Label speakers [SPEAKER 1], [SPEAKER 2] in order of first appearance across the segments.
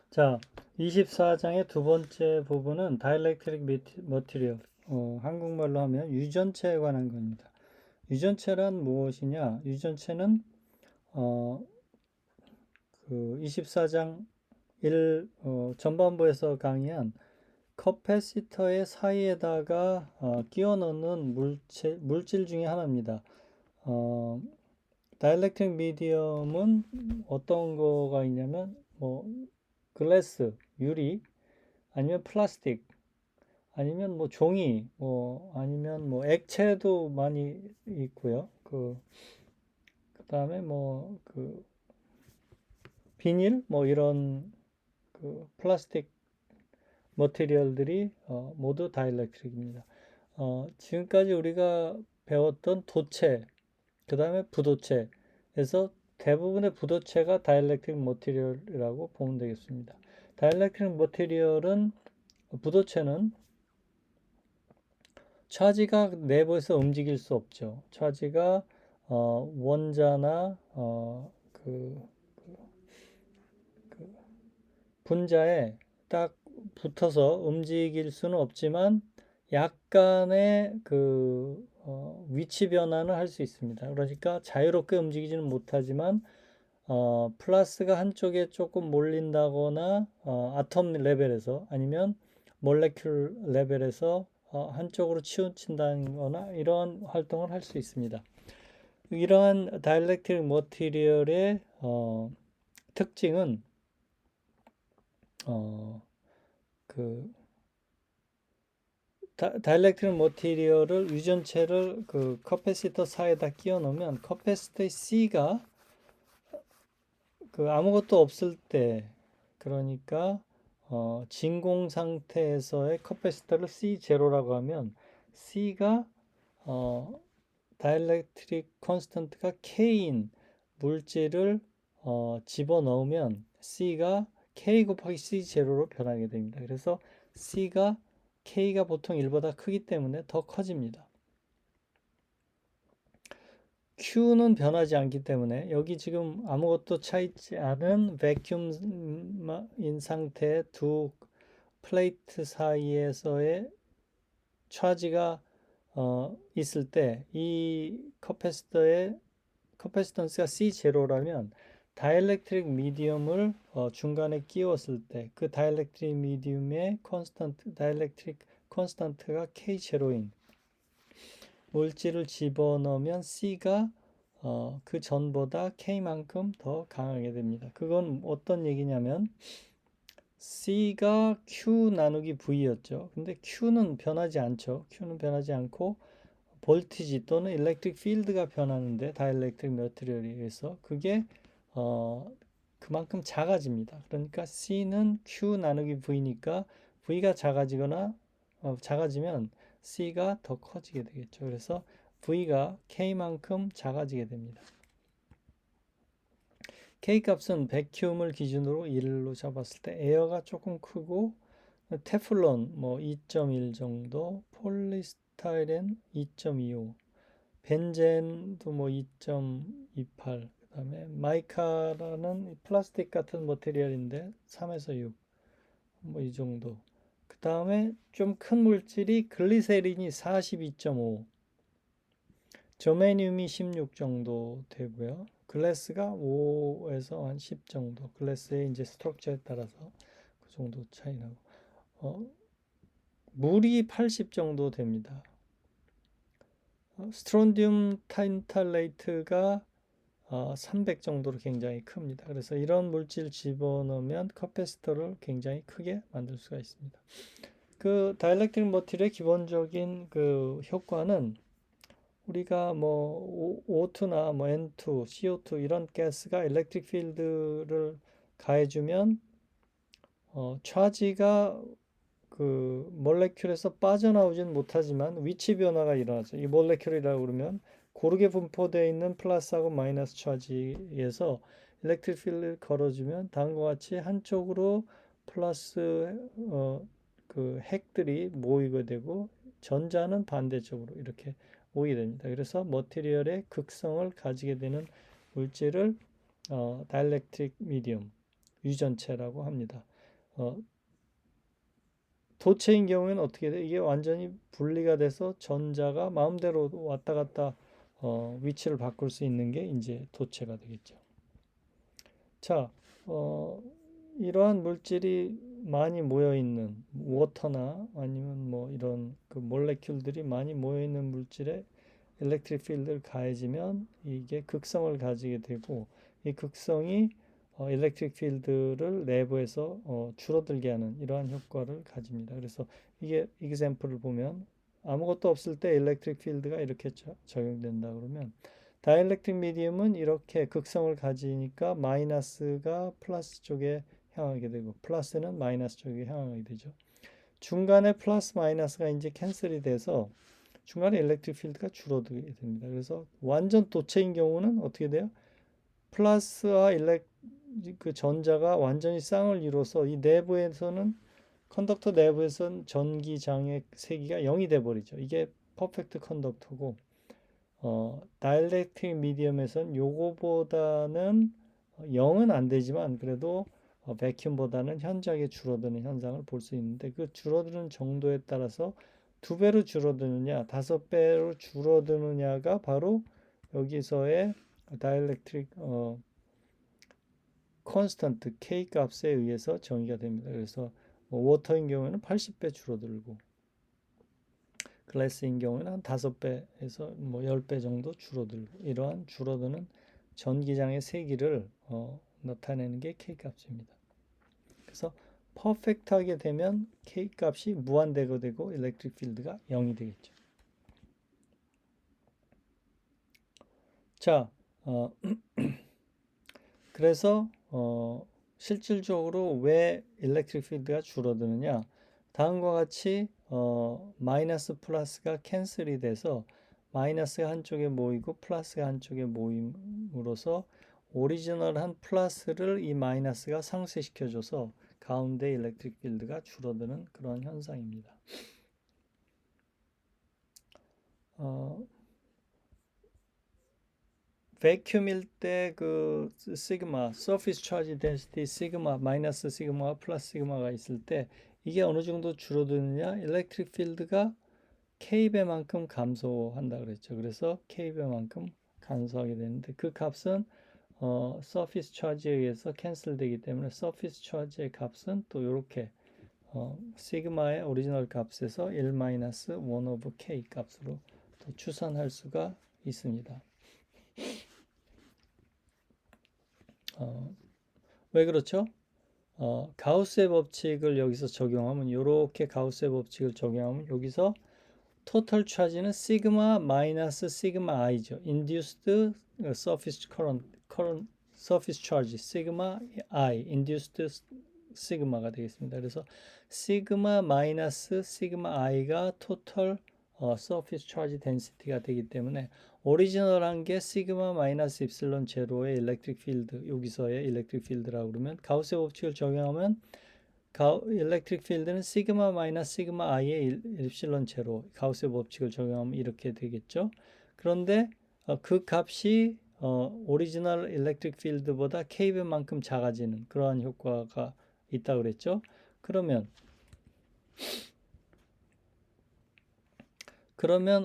[SPEAKER 1] 자, 24장의 두 번째 부분은 Dielectric Material, 한국말로 하면 유전체에 관한 겁니다. 유전체란 무엇이냐? 유전체는 그 24장 전반부에서 강의한 커패시터의 사이에다가 끼워 넣는 물질 중에 하나입니다. 다이렉트릭 미디엄은 어떤 거가 있냐면 글래스, 유리, 아니면 플라스틱, 아니면 종이, 아니면 액체도 많이 있고요. 그다음에 비닐, 이런 플라스틱 머티리얼들이 모두 다이렉트릭입니다. 지금까지 우리가 배웠던 도체, 그다음에 부도체에서 대부분의 부도체가 다이렉트릭 머티리얼이라고 보면 되겠습니다. 다이렉트릭 머티리얼은 부도체는 차지가 내부에서 움직일 수 없죠. 차지가 원자나 분자에 딱 붙어서 움직일 수는 없지만 약간의 위치 변화는 할 수 있습니다. 그러니까 자유롭게 움직이지는 못하지만 플러스가 한쪽에 조금 몰린다거나 아톰 레벨에서 아니면 몰레큘 레벨에서 한쪽으로 치우친다거나 이러한 활동을 할 수 있습니다. 이러한 다이렉트릭 머티리얼의 특징은 다이렉트릭 머티리얼을 유전체를 커패시터 사이에다 끼워 넣으면 커패시터의 C가 아무것도 없을 때, 그러니까 진공 상태에서의 커패시터를 C0라고 하면 C가 다이렉트릭 컨스턴트가 K인 물질을 집어넣으면 C가 K 곱하기 C0로 변하게 됩니다. 그래서 K가 보통 1보다 크기 때문에 더 커집니다. Q는 변하지 않기 때문에 여기 지금 아무것도 차 있지 않은 베큐um인 상태의 두 플레이트 사이에서의 차지가 있을 때 이 커패시턴스가 C0라면 다이렉트릭 미디엄을 중간에 끼웠을 때 그 다이렉트릭 미디움의 다이렉트릭 콘스턴트가 K0인 물질을 집어넣으면 C가 그 전보다 K만큼 더 강하게 됩니다. 그건 어떤 얘기냐면 C가 Q 나누기 V였죠. 근데 Q는 변하지 않죠. Q는 변하지 않고 볼티지 또는 일렉트릭 필드가 변하는데 다이렉트릭 머티리얼에 의해서 그게 그만큼 작아집니다. 그러니까 C는 Q 나누기 V니까 V가 작아지면 C가 더 커지게 되겠죠. 그래서 V가 K만큼 작아지게 됩니다. K 값은 백큐움을 기준으로 1로 잡았을 때 에어가 조금 크고 테플론 2.1 정도, 폴리스타이렌 2.25, 벤젠도 2.28, 그다음에 마이카라는 플라스틱 같은 머티리얼인데 3에서 6, 이 정도. 그다음에 좀 큰 물질이 글리세린이 42.5, 저메늄이 16 정도 되고요. 글래스가 5에서 한 10 정도. 글래스의 이제 스트럭처에 따라서 그 정도 차이 나고. 물이 80 정도 됩니다. 스트론디움 탄탈레이트가 300 정도로 굉장히 큽니다. 그래서 이런 물질 집어넣으면 커패시터를 굉장히 크게 만들 수가 있습니다. 그 다이렉트릭 머티리얼의 기본적인 그 효과는 우리가 O2나 N2, CO2 이런 가스가 일렉트릭 필드를 가해주면 차지가 그 몰레큘에서 빠져나오진 못하지만 위치 변화가 일어나죠. 이 몰레큘이라고 그러면 고르게 분포되어 있는 플러스하고 마이너스 차지에서 일렉트릭 필드를 걸어주면 다음과 같이 한쪽으로 플러스 그 핵들이 모이게 되고 전자는 반대쪽으로 이렇게 모이게 됩니다. 그래서 머티리얼의 극성을 가지게 되는 물질을 다이렉트릭 미디움, 유전체라고 합니다. 어, 도체인 경우에는 어떻게 돼? 이게 완전히 분리가 돼서 전자가 마음대로 왔다 갔다 위치를 바꿀 수 있는 게 이제 도체가 되겠죠. 자, 이러한 물질이 많이 모여 있는 워터나 아니면 뭐 이런 그 몰레큘들이 많이 모여 있는 물질에 일렉트릭 필드를 가해지면 이게 극성을 가지게 되고 이 극성이 일렉트릭 필드를 내부에서 줄어들게 하는 이러한 효과를 가집니다. 그래서 이게 example을 보면 아무것도 없을 때 일렉트릭 필드가 이렇게 적용된다 그러면 다이엘렉트릭 미디움은 이렇게 극성을 가지니까 마이너스가 플러스 쪽에 향하게 되고 플러스는 마이너스 쪽에 향하게 되죠. 중간에 플러스 마이너스가 이제 캔슬이 돼서 중간에 일렉트릭 필드가 줄어들게 됩니다. 그래서 완전 도체인 경우는 어떻게 돼요? 플러스와 그 전자가 완전히 쌍을 이뤄서 이 내부에서는 컨덕터 내부에서는 전기장의 세기가 0이 돼 버리죠. 이게 퍼펙트 컨덕터고 다이엘렉트릭 미디엄에서는 요거보다는 0은 안 되지만 그래도 베큐움보다는 현저하게 줄어드는 현상을 볼 수 있는데 그 줄어드는 정도에 따라서 2배로 줄어드느냐 5배로 줄어드느냐가 바로 여기서의 다이엘렉트릭 콘스턴트 K 값에 의해서 정의가 됩니다. 그래서 워터인 경우에는 80배 줄어들고 글래스인 경우에는 한 5배에서 뭐 10배 정도 줄어들고 이러한 줄어드는 전기장의 세기를 나타내는 게 K 값입니다. 그래서 퍼펙트하게 되면 K 값이 무한대가 되고 일렉트릭 필드가 0이 되겠죠. 자, 그래서 실질적으로 왜 일렉트릭 필드가 줄어드느냐? 다음과 같이 마이너스 플러스가 캔슬이 돼서 마이너스가 한쪽에 모이고 플러스가 한쪽에 모임으로써 오리지널한 플러스를 이 마이너스가 상쇄시켜줘서 가운데 일렉트릭 필드가 줄어드는 그런 현상입니다. 베큐um일 때 그 시그마, surface charge density 시그마, 마이너스 시그마와 플러스 시그마가 있을 때 이게 어느 정도 줄어드느냐? 일렉트릭 필드가 K배만큼 감소한다 그랬죠. 그래서 K배만큼 감소하게 되는데 그 값은 surface charge에 의해서 캔슬되기 때문에 surface charge의 값은 또 이렇게 시그마의 오리지널 값에서 1-1 over K 값으로 또 추산할 수가 있습니다. 왜 그렇죠? 가우스의 법칙을 여기서 적용하면 이렇게 가우스의 법칙을 적용하면 여기서 토탈 차지는 시그마 마이너스 시그마 i죠. induced surface surface charge 시그마 i induced 시그마가 되겠습니다. 그래서 시그마 마이너스 시그마 i가 토탈 surface charge density가 되기 때문에 오리지널한 게 시그마 마이너스 입실론 제로의 일렉트릭 필드 여기서의 일렉트릭 필드라고 그러면 가우스의 법칙을 적용하면 일렉트릭 필드는 시그마 마이너스 시그마 i의 입실론 제로 가우스의 법칙을 적용하면 이렇게 되겠죠. 그런데 그 값이 오리지널 일렉트릭 필드보다 K배만큼 작아지는 그러한 효과가 있다고 그랬죠. 그러면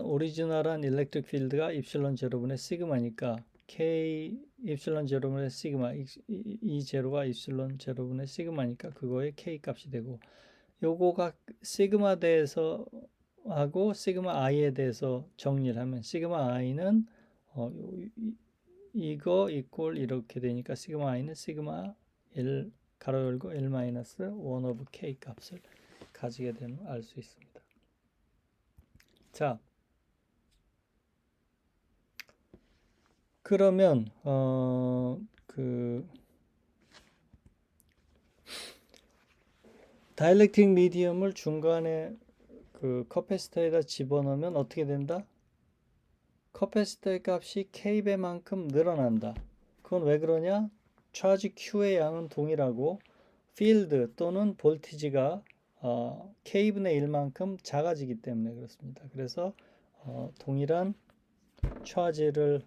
[SPEAKER 1] 오리지널한 일렉트릭 필드가 입실론 제로분의 시그마니까 K 입실론 제로분의 시그마 이 제로가 입실론 제로분의 시그마니까 그거의 K 값이 되고 요거가 시그마 대해서 하고 시그마 i에 대해서 정리를 하면 시그마 i는 이거 이꼴 이렇게 되니까 시그마 i는 시그마 1 가로 열고 1-1 over K 값을 가지게 되는 걸 알 수 있습니다. 자, 그러면 다이엘렉트릭 미디엄을 중간에 그 커패시터에다 집어넣으면 어떻게 된다? 커패시터의 값이 K배만큼 늘어난다. 그건 왜 그러냐? 차지 Q의 양은 동일하고 필드 또는 볼티지가 K분의 1만큼 작아지기 때문에 그렇습니다. 그래서 동일한 차지를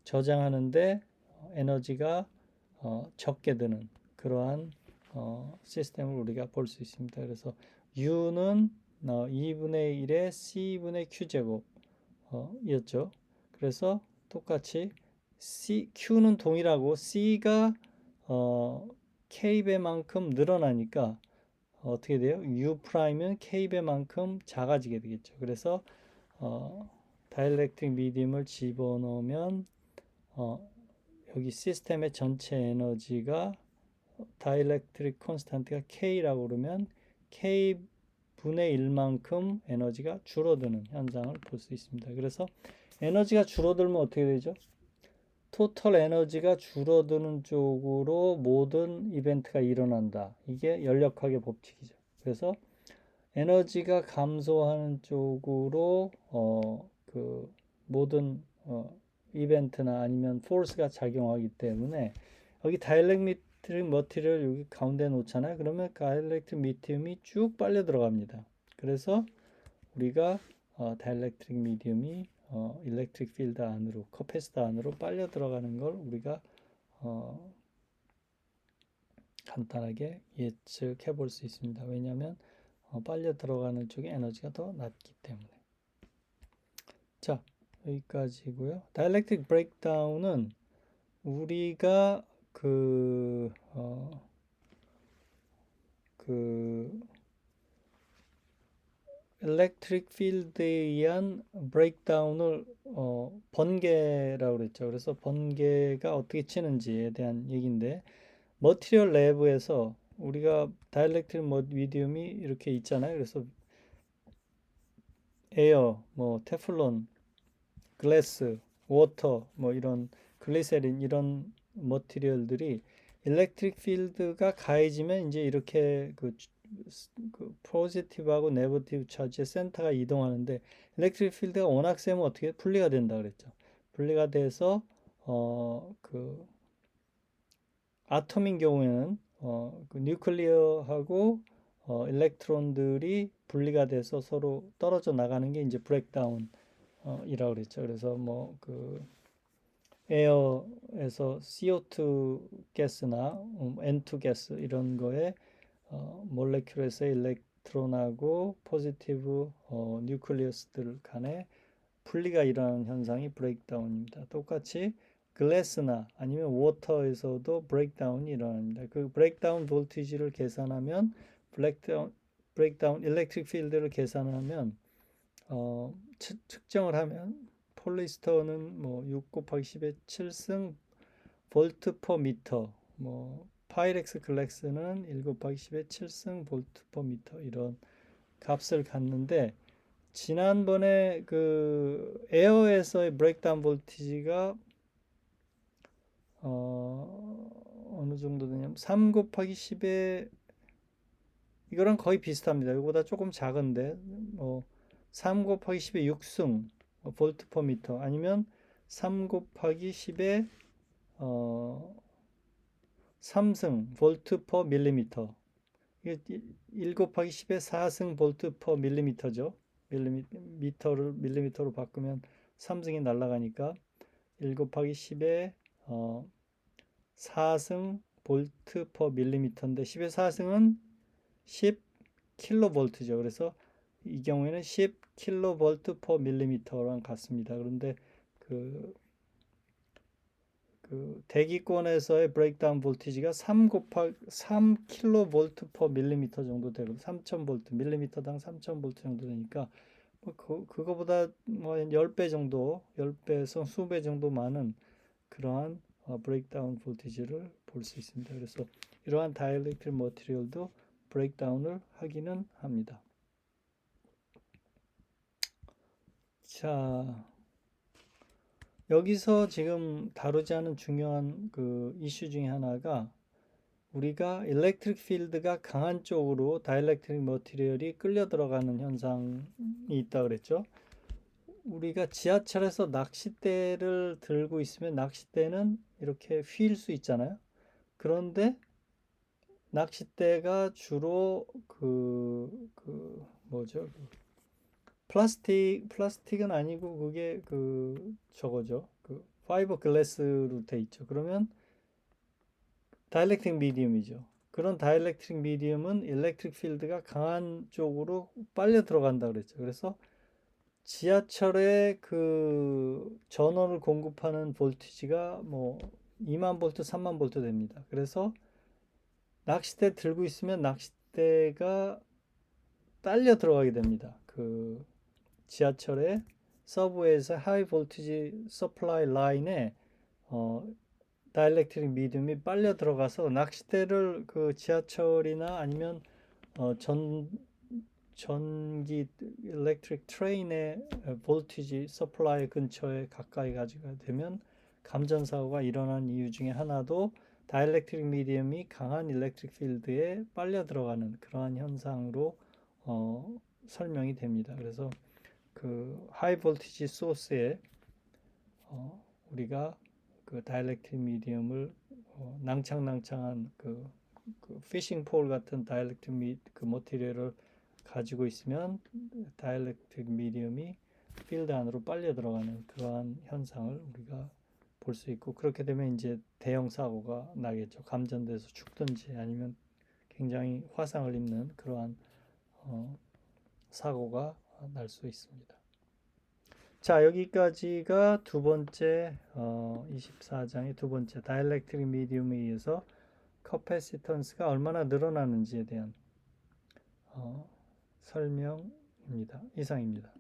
[SPEAKER 1] 저장하는데 에너지가 적게 드는 그러한 시스템을 우리가 볼 수 있습니다. 그래서 U는 2분의 1의 C분의 Q제곱 이었죠. 그래서 똑같이 Q는 동일하고 C가 K배만큼 늘어나니까 어떻게 돼요? U'은 K배만큼 작아지게 되겠죠. 그래서 다이엘렉트릭 미디움을 집어넣으면 여기 시스템의 전체 에너지가 다이엘렉트릭 콘스탄트가 K라고 그러면 K분의 1만큼 에너지가 줄어드는 현상을 볼 수 있습니다. 그래서 에너지가 줄어들면 어떻게 되죠? 토탈 에너지가 줄어드는 쪽으로 모든 이벤트가 일어난다. 이게 연력학의 법칙이죠. 그래서 에너지가 감소하는 쪽으로 그 모든 이벤트나 아니면 포스가 작용하기 때문에 여기 다이엘렉트릭 머티리얼 여기 가운데 놓잖아요. 그러면 다이엘렉트릭 미디움이 쭉 빨려 들어갑니다. 그래서 우리가 다이엘렉트릭 미디움이 일렉트릭 필드 안으로, 커패시터 안으로 빨려 들어가는 걸 우리가 간단하게 예측해 볼 수 있습니다. 왜냐하면 빨려 들어가는 쪽에 에너지가 더 낮기 때문에. 자, 여기까지고요. 다이엘렉트릭 브레이크다운은 우리가 일렉트릭 필드에 의한 브레이크다운을 번개라고 그랬죠. 그래서 번개가 어떻게 치는지에 대한 얘기인데 머티리얼 랩에서 우리가 다이엘렉트릭 미디움이 이렇게 있잖아요. 그래서 에어, 뭐 테플론, 글래스, 워터, 뭐 이런 글리세린 이런 머티리얼들이 일렉트릭 필드가 가해지면 이제 이렇게 그 포지티브하고 네거티브 차지의 센터가 이동하는데 일렉트릭 필드가 워낙 세면 어떻게 분리가 된다 그랬죠. 분리가 돼서 그 아톰인 경우에는 그 뉴클리어하고 일렉트론들이 분리가 돼서 서로 떨어져 나가는 게 이제 브레이크다운 이라고 그랬죠. 그래서 뭐 그 에어에서 CO2 가스나 N2 가스 이런 거에 몰레큘에서 일렉트론하고 포지티브 뉴클리어스들 간에 분리가 일어나는 현상이 브레이크다운입니다. 똑같이 글래스나 아니면 워터에서도 브레이크다운이 일어납니다. 그 브레이크다운 볼티지를 계산하면 브레이크다운 일렉트릭 필드를 계산하면 측정을 하면 폴리스터는 뭐 6 곱하기 10의 7승 볼트 퍼 미터, 뭐 파이렉스 글렉스는 1 곱하기 10의 7승 볼트 퍼 미터 이런 값을 갖는데 지난번에 그 에어에서의 브레이크다운 볼티지가 어느 정도 되냐면 3 곱하기 10의 이거랑 거의 비슷합니다. 이거보다 조금 작은데 뭐 3 곱하기 10의 6승 볼트 퍼 미터 아니면 3 곱하기 10의 3승 볼트 퍼 밀리미터 이게 1 곱하기 10의 4승 볼트 퍼 밀리미터죠. 미터를 밀리미터로 바꾸면 3승이 날아가니까 1 곱하기 10의 4승 볼트 퍼 밀리미터인데 10의 4승은 10 킬로볼트죠. 그래서 이 경우에는 10 킬로볼트 퍼 밀리미터랑 같습니다. 그런데 그 대기권에서의 브레이크다운 볼티지가 3 킬로볼트 퍼 밀리미터 정도 되고 3000볼트 밀리미터당 3000볼트 정도 되니까 뭐 그거보다 뭐 10배 정도 10배에서 수배 정도 많은 그러한 브레이크다운 볼티지를 볼 수 있습니다. 그래서 이러한 다이엘렉트릭 머티리얼도 브레이크다운을 하기는 합니다. 자, 여기서 지금 다루지 않은 중요한 그 이슈 중에 하나가 우리가 일렉트릭 필드가 강한 쪽으로 다이엘렉트릭 머티리얼이 끌려 들어가는 현상이 있다 그랬죠. 우리가 지하철에서 낚싯대를 들고 있으면 낚싯대는 이렇게 휠 수 있잖아요. 그런데 낚싯대가 주로 뭐죠? 플라스틱은 아니고 그게 저거죠. 파이버 글라스로 돼 있죠. 그러면 다이렉트릭 미디움이죠. 그런 다이렉트릭 미디움은 일렉트릭 필드가 강한 쪽으로 빨려 들어간다 그랬죠. 그래서 지하철에 그 전원을 공급하는 볼티지가 뭐 2만 볼트, 3만 볼트 됩니다. 그래서 낚싯대 들고 있으면 낚싯대가 딸려 들어가게 됩니다. 그 지하철에 서브웨이에서 하이 볼티지 서플라이 라인에 어, 다이렉트릭 미디움이 빨려 들어가서 낚싯대를 그 지하철이나 아니면 전 전기 일렉트릭 트레인의 볼티지 서플라이 근처에 가까이 가지게 되면 감전 사고가 일어난 이유 중에 하나도 다이렉트릭 미디움이 강한 일렉트릭 필드에 빨려 들어가는 그러한 현상으로 설명이 됩니다. 그래서 그 하이 볼티지 소스에 우리가 그 다이렉트릭 미디움을 낭창낭창한 그 피싱 폴 같은 다이렉트릭 그 머티리얼을 가지고 있으면 다이렉트릭 미디움이 필드 안으로 빨려 들어가는 그러한 현상을 우리가 볼 수 있고, 그렇게 되면 이제 대형 사고가 나겠죠. 감전돼서 죽든지 아니면 굉장히 화상을 입는 그러한 사고가 날 수 있습니다. 자, 여기까지가 두 번째 24장의 두 번째 다이렉트릭 미디움에 의해서 커패시턴스가 얼마나 늘어나는지에 대한 설명입니다. 이상입니다.